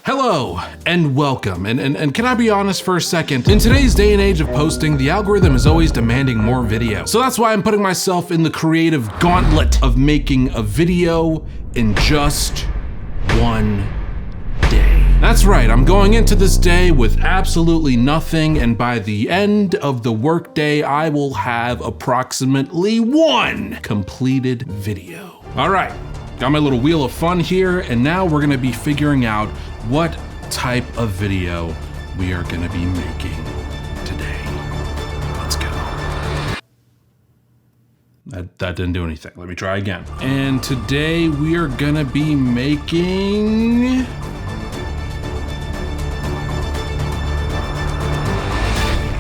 Hello and welcome, and can I be honest for a second? In today's day and age of posting, the algorithm is always demanding more video. So that's why I'm putting myself in the creative gauntlet of making a video in just one day. That's right, I'm going into this day with absolutely nothing, and by the end of the workday, I will have approximately one completed video. All right, got my little wheel of fun here, and now we're gonna be figuring out what type of video we are gonna be making today. Let's go. That didn't do anything. Let me try again. And today we are gonna be making...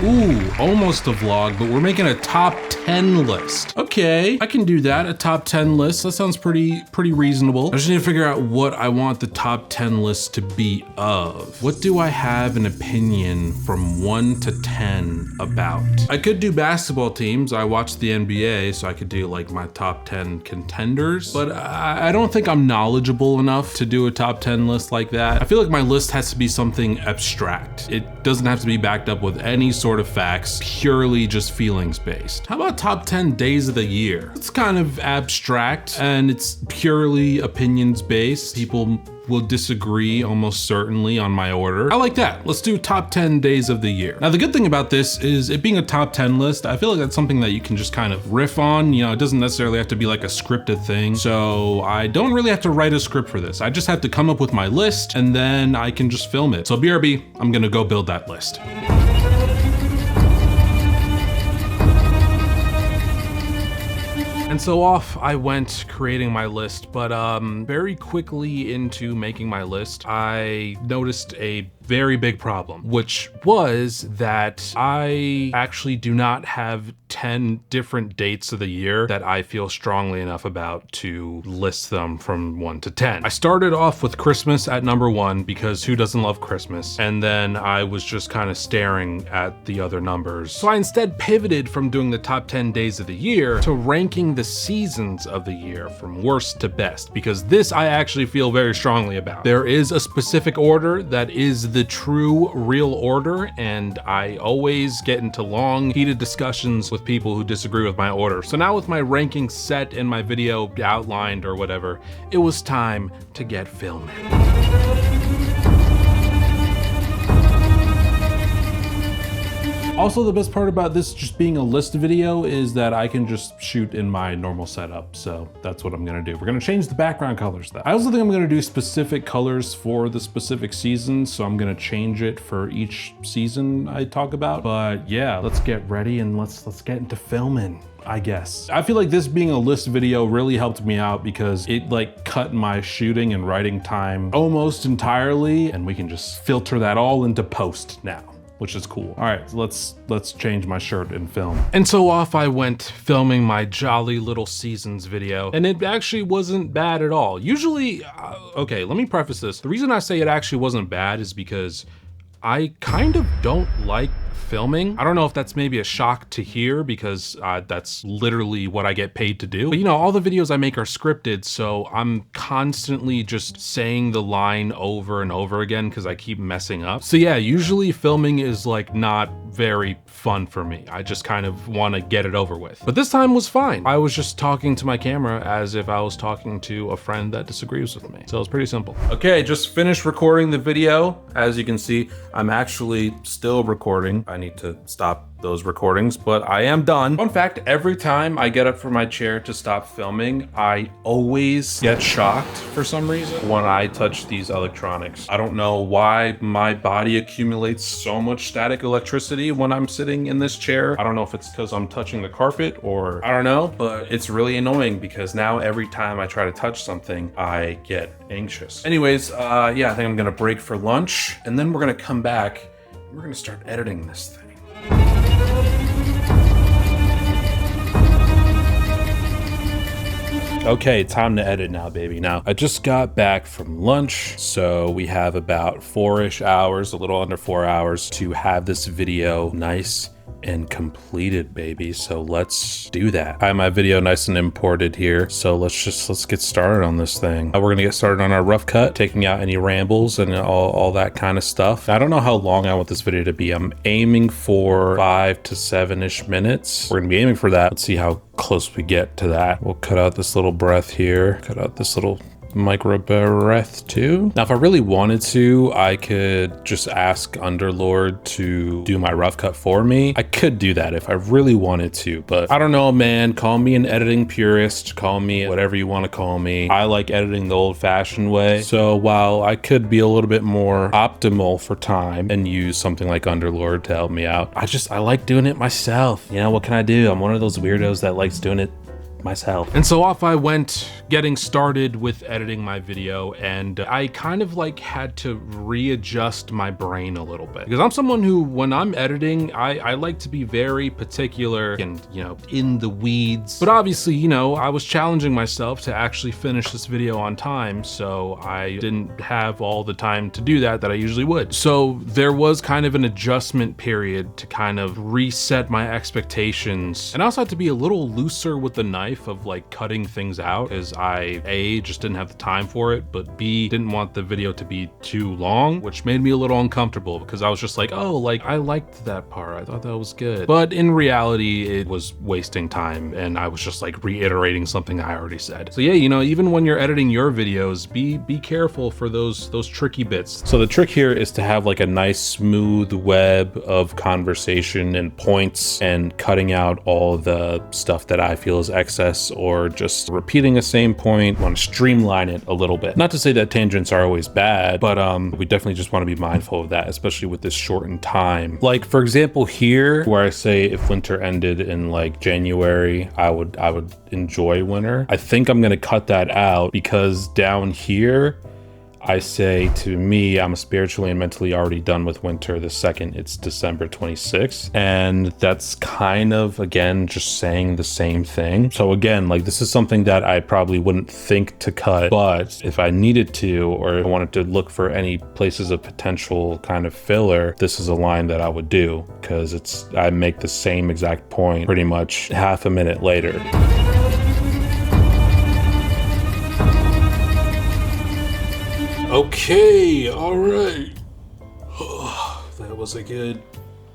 Ooh, almost a vlog, but we're making a top 10 list. Okay, I can do that, a top 10 list. That sounds pretty reasonable. I just need to figure out what I want the top 10 list to be of. What do I have an opinion from 1 to 10 about? I could do basketball teams. I watch the NBA, so I could do like my top 10 contenders, but I don't think I'm knowledgeable enough to do a top 10 list like that. I feel like my list has to be something abstract. It doesn't have to be backed up with any sort of facts, purely just feelings based. How about top 10 days of the year? It's kind of abstract and it's purely opinions based. People will disagree almost certainly on my order. I like that. Let's do top 10 days of the year. Now, the good thing about this is it being a top 10 list, I feel like that's something that you can just kind of riff on. You know, it doesn't necessarily have to be like a scripted thing. So I don't really have to write a script for this. I just have to come up with my list and then I can just film it. So BRB, I'm gonna go build that list. And so off I went creating my list, but very quickly into making my list, I noticed a very big problem, which was that I actually do not have 10 different dates of the year that I feel strongly enough about to list them from 1 to 10. I started off with Christmas at number 1 because who doesn't love Christmas? And then I was just kind of staring at the other numbers. So I instead pivoted from doing the top 10 days of the year to ranking the seasons of the year from worst to best, because this I actually feel very strongly about. There is a specific order that is the true real order, and I always get into long heated discussions with people who disagree with my order. So now with my ranking set and my video outlined or whatever, it was time to get filming. Also, the best part about this just being a list video is that I can just shoot in my normal setup. So that's what I'm gonna do. We're gonna change the background colors though. I also think I'm gonna do specific colors for the specific seasons. So I'm gonna change it for each season I talk about. But yeah, let's get ready and let's get into filming, I guess. I feel like this being a list video really helped me out because it like cut my shooting and writing time almost entirely, and we can just filter that all into post now, which is cool. All right, so let's change my shirt and film. And so off I went filming my jolly little seasons video, and it actually wasn't bad at all. Usually, okay, let me preface this. The reason I say it actually wasn't bad is because I kind of don't like filming. I don't know if that's maybe a shock to hear because that's literally what I get paid to do. But you know, all the videos I make are scripted, so I'm constantly just saying the line over and over again because I keep messing up. So yeah, usually filming is like not very fun for me. I just kind of want to get it over with. But this time was fine. I was just talking to my camera as if I was talking to a friend that disagrees with me. So it's pretty simple. Okay, just finished recording the video. As you can see, I'm actually still recording. I need to stop those recordings, but I am done. Fun fact, every time I get up from my chair to stop filming, I always get shocked for some reason when I touch these electronics. I don't know why my body accumulates so much static electricity when I'm sitting in this chair. I don't know if it's because I'm touching the carpet or I don't know, but it's really annoying because now every time I try to touch something, I get anxious. Anyways, yeah, I think I'm gonna break for lunch and then we're gonna come back and we're gonna start editing this thing. Okay, time to edit now, baby. Now, I just got back from lunch, so we have about 4-ish hours, a little under 4 hours to have this video nice and completed, baby. So let's do that. I have my video nice and imported here. So let's get started on this thing. We're gonna get started on our rough cut, taking out any rambles and all that kind of stuff. I don't know how long I want this video to be. I'm aiming for 5 to 7-ish minutes. We're gonna be aiming for that. Let's see how close we get to that. We'll cut out this little breath here, cut out this little micro breath too. Now, if I really wanted to, I could just ask Underlord to do my rough cut for me. I could do that if I really wanted to, but I don't know, man. Call me an editing purist, call me whatever you want to call me. I like editing the old-fashioned way. So while I could be a little bit more optimal for time and use something like Underlord to help me out, I like doing it myself. You know, what can I do? I'm one of those weirdos that likes doing it myself. And so off I went, getting started with editing my video, and I kind of like had to readjust my brain a little bit, because I'm someone who, when I'm editing, I like to be very particular and, you know, in the weeds. But obviously, you know, I was challenging myself to actually finish this video on time, so I didn't have all the time to do that I usually would. So there was kind of an adjustment period to kind of reset my expectations. And I also had to be a little looser with the knife of like cutting things out, as I A, just didn't have the time for it, but B, didn't want the video to be too long, which made me a little uncomfortable, because I was just like, oh, like I liked that part, I thought that was good. But in reality, it was wasting time, and I was just like reiterating something I already said. So yeah, you know, even when you're editing your videos, be careful for those tricky bits. So the trick here is to have like a nice smooth web of conversation and points, and cutting out all the stuff that I feel is excess or just repeating the same point. Want to streamline it a little bit. Not to say that tangents are always bad, but we definitely just want to be mindful of that, especially with this shortened time. Like for example here, where I say if winter ended in like January, I would enjoy winter. I think I'm gonna cut that out, because down here I say, to me, I'm spiritually and mentally already done with winter the second it's December 26th. And that's kind of, again, just saying the same thing. So again, like this is something that I probably wouldn't think to cut, but if I needed to, or I wanted to look for any places of potential kind of filler, this is a line that I would do, because I make the same exact point pretty much half a minute later. Okay, all right. That was a good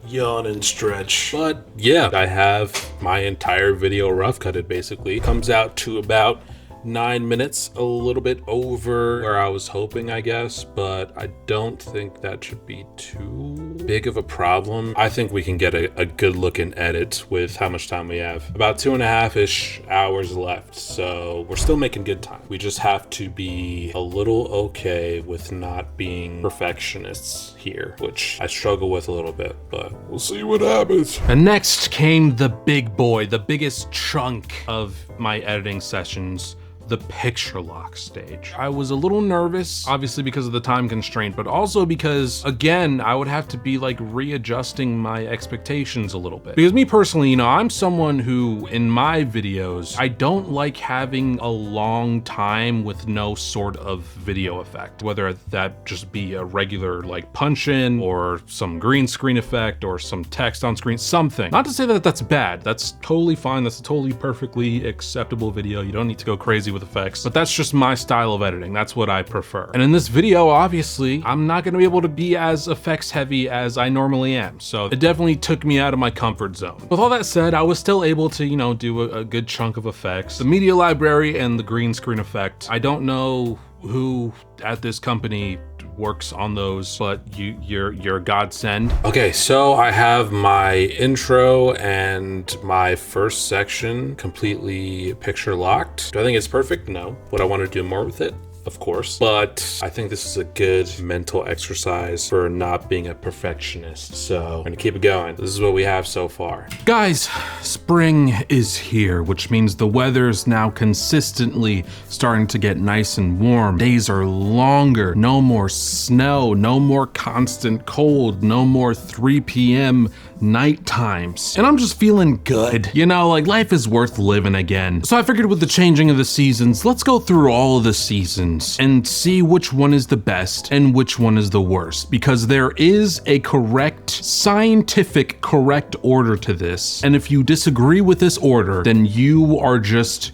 yawn and stretch. But yeah, I have my entire video rough cutted basically. Comes out to about 9 minutes, a little bit over where I was hoping, I guess, but I don't think that should be too big of a problem. I think we can get a good looking edit with how much time we have. About 2.5-ish hours left, so we're still making good time. We just have to be a little okay with not being perfectionists here, which I struggle with a little bit, but we'll see what happens. And next came the big boy, the biggest chunk of my editing sessions, the picture lock stage. I was a little nervous, obviously because of the time constraint, but also because, again, I would have to be like readjusting my expectations a little bit. Because me personally, you know, I'm someone who, in my videos, I don't like having a long time with no sort of video effect, whether that just be a regular like punch in, or some green screen effect, or some text on screen, something. Not to say that that's bad, that's totally fine, that's a totally perfectly acceptable video, you don't need to go crazy with effects, but that's just my style of editing. That's what I prefer. And in this video, obviously, I'm not gonna be able to be as effects heavy as I normally am. So it definitely took me out of my comfort zone. With all that said, I was still able to, you know, do a good chunk of effects. The media library and the green screen effect, I don't know who at this company works on those, but you're a godsend. Okay, so I have my intro and my first section completely picture locked. Do I think it's perfect? No. Would I want to do more with it? Of course, but I think this is a good mental exercise for not being a perfectionist. So I'm gonna keep it going. This is what we have so far. Guys, spring is here, which means the weather's now consistently starting to get nice and warm. Days are longer, no more snow, no more constant cold, no more 3 p.m. night times. And I'm just feeling good. You know, like life is worth living again. So I figured with the changing of the seasons, let's go through all of the seasons seasons and see which one is the best and which one is the worst, because there is a correct, scientific correct order to this. And if you disagree with this order, then you are just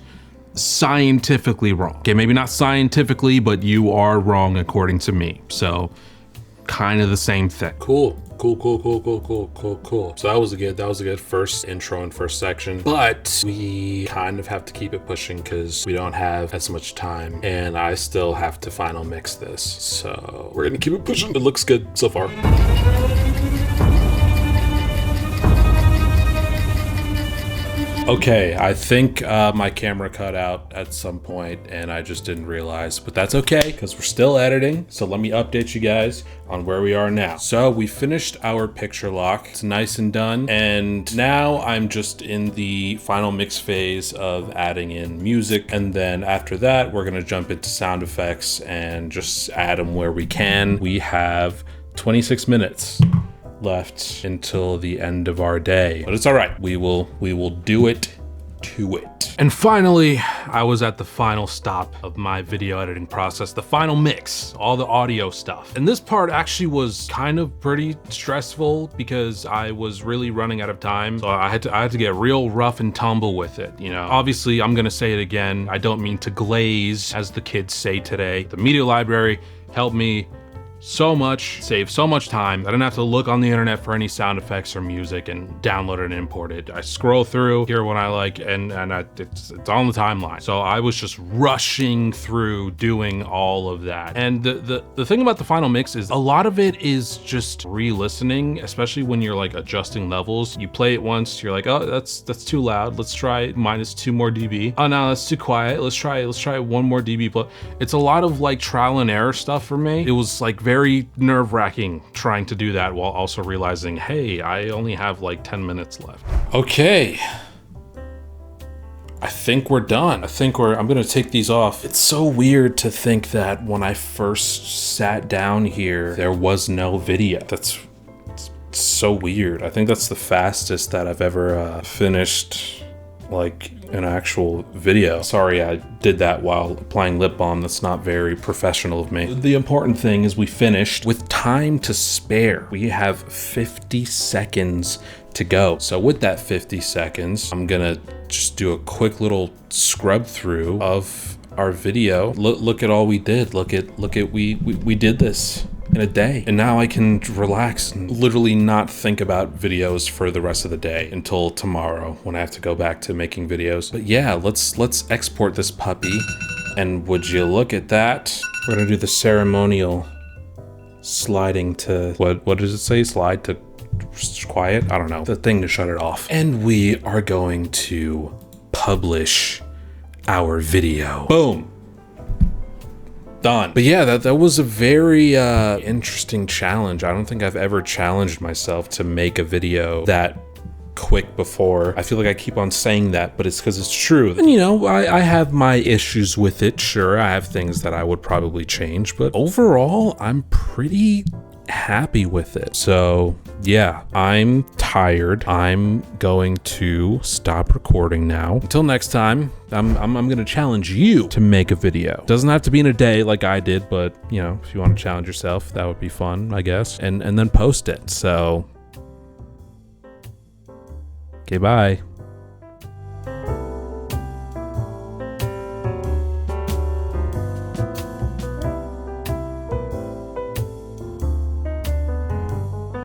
scientifically wrong. Okay, maybe not scientifically, but you are wrong according to me. So kind of the same thing. Cool. So that was a good first intro and first section, but we kind of have to keep it pushing because we don't have as much time and I still have to final mix this. So we're gonna keep it pushing. It looks good so far. Okay, I think my camera cut out at some point and I just didn't realize, but that's okay because we're still editing. So let me update you guys on where we are now. So we finished our picture lock. It's nice and done. And now I'm just in the final mix phase of adding in music. And then after that, we're gonna jump into sound effects and just add them where we can. We have 26 minutes left until the end of our day, but it's all right. We will do it to it. And finally, I was at the final stop of my video editing process, the final mix, all the audio stuff. And this part actually was kind of pretty stressful because I was really running out of time. So I had to get real rough and tumble with it. You know, obviously I'm gonna say it again. I don't mean to glaze, as the kids say today. The media library helped me so much, save so much time. I didn't have to look on the internet for any sound effects or music and download it and import it. I scroll through, hear what I like, and it's on the timeline. So I was just rushing through doing all of that. And the thing about the final mix is a lot of it is just re-listening, especially when you're like adjusting levels. You play it once, you're like, oh, that's too loud. Let's try -2 more dB. Oh no, that's too quiet. Let's try 1 more dB. But it's a lot of like trial and error stuff for me. It was like very nerve-wracking trying to do that while also realizing, hey, I only have like 10 minutes left. Okay. I think we're done. I'm gonna take these off. It's so weird to think that when I first sat down here, there was no video. It's so weird. I think that's the fastest that I've ever finished like an actual video. Sorry, I did that while applying lip balm. That's not very professional of me. The important thing is we finished with time to spare. We have 50 seconds to go. So with that 50 seconds, I'm gonna just do a quick little scrub through of our video. Look at all we did. Look at we did this in a day. And now I can relax and literally not think about videos for the rest of the day until tomorrow when I have to go back to making videos. But yeah, let's export this puppy. And would you look at that? We're gonna do the ceremonial sliding to, what does it say? Slide to quiet? I don't know. The thing to shut it off. And we are going to publish our video. Boom. Done. But yeah, that was a very interesting challenge. I don't think I've ever challenged myself to make a video that quick before. I feel like I keep on saying that, but it's because it's true. And you know, I have my issues with it. Sure, I have things that I would probably change, but overall, I'm pretty happy with it. So yeah, I'm tired. I'm going to stop recording now. Until next time, I'm gonna challenge you to make a video. Doesn't have to be in a day like I did, but you know, if you want to challenge yourself, that would be fun, I guess. And then post it. So okay, bye.